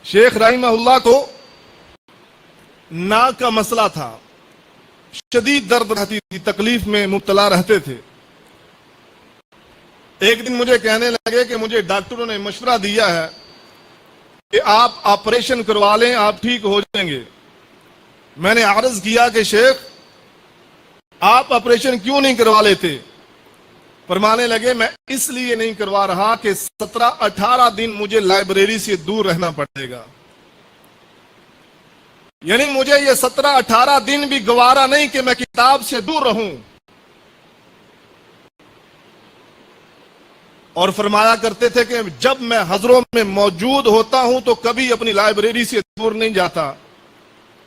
شیخ رحمہ اللہ کو ناک کا مسئلہ تھا، شدید درد رہتی تھی، تکلیف میں مبتلا رہتے تھے۔ ایک دن مجھے کہنے لگے کہ مجھے ڈاکٹروں نے مشورہ دیا ہے کہ آپ آپریشن کروا لیں، آپ ٹھیک ہو جائیں گے۔ میں نے عرض کیا کہ شیخ آپ آپریشن کیوں نہیں کروا لیتے؟ فرمانے لگے میں اس لیے نہیں کروا رہا کہ 17-18 دن مجھے لائبریری سے دور رہنا پڑے گا، یعنی مجھے یہ 17-18 دن بھی گوارا نہیں کہ میں کتاب سے دور رہوں۔ اور فرمایا کرتے تھے کہ جب میں حضروں میں موجود ہوتا ہوں تو کبھی اپنی لائبریری سے دور نہیں جاتا۔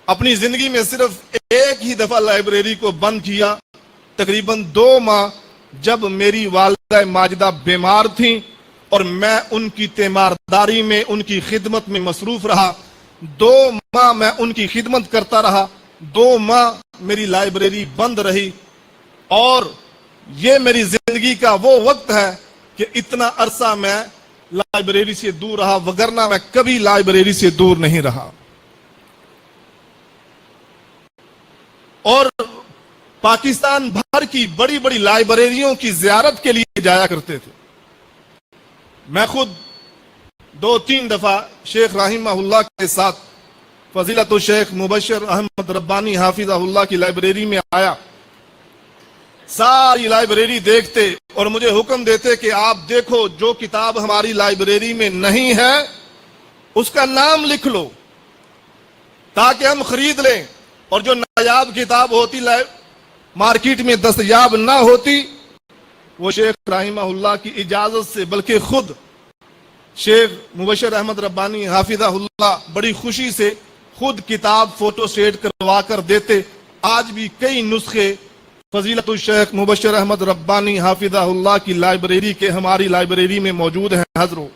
اپنی زندگی میں صرف ایک ہی دفعہ لائبریری کو بند کیا، تقریباً 2 ماہ جب میری والدہ ماجدہ بیمار تھیں اور میں ان کی تیمارداری میں، ان کی خدمت میں مصروف رہا۔ 2 ماہ میں ان کی خدمت کرتا رہا، 2 ماہ میری لائبریری بند رہی، اور یہ میری زندگی کا وہ وقت ہے کہ اتنا عرصہ میں لائبریری سے دور رہا، وگرنہ میں کبھی لائبریری سے دور نہیں رہا۔ اور پاکستان بھر کی بڑی بڑی لائبریریوں کی زیارت کے لیے جایا کرتے تھے۔ میں خود 2-3 دفعہ شیخ رحمہ اللہ کے ساتھ فضیلت الشیخ مبشر احمد ربانی حافظہ اللہ کی لائبریری میں آیا، ساری لائبریری دیکھتے اور مجھے حکم دیتے کہ آپ دیکھو جو کتاب ہماری لائبریری میں نہیں ہے اس کا نام لکھ لو تاکہ ہم خرید لیں، اور جو نایاب کتاب ہوتی مارکیٹ میں دستیاب نہ ہوتی وہ شیخ رحمہ اللہ کی اجازت سے، بلکہ خود شیخ مبشر احمد ربانی حافظہ اللہ بڑی خوشی سے خود کتاب فوٹو سٹیٹ کروا کر دیتے۔ آج بھی کئی نسخے فضیلت الشیخ مبشر احمد ربانی حافظہ اللہ کی لائبریری کے ہماری لائبریری میں موجود ہیں حضروں۔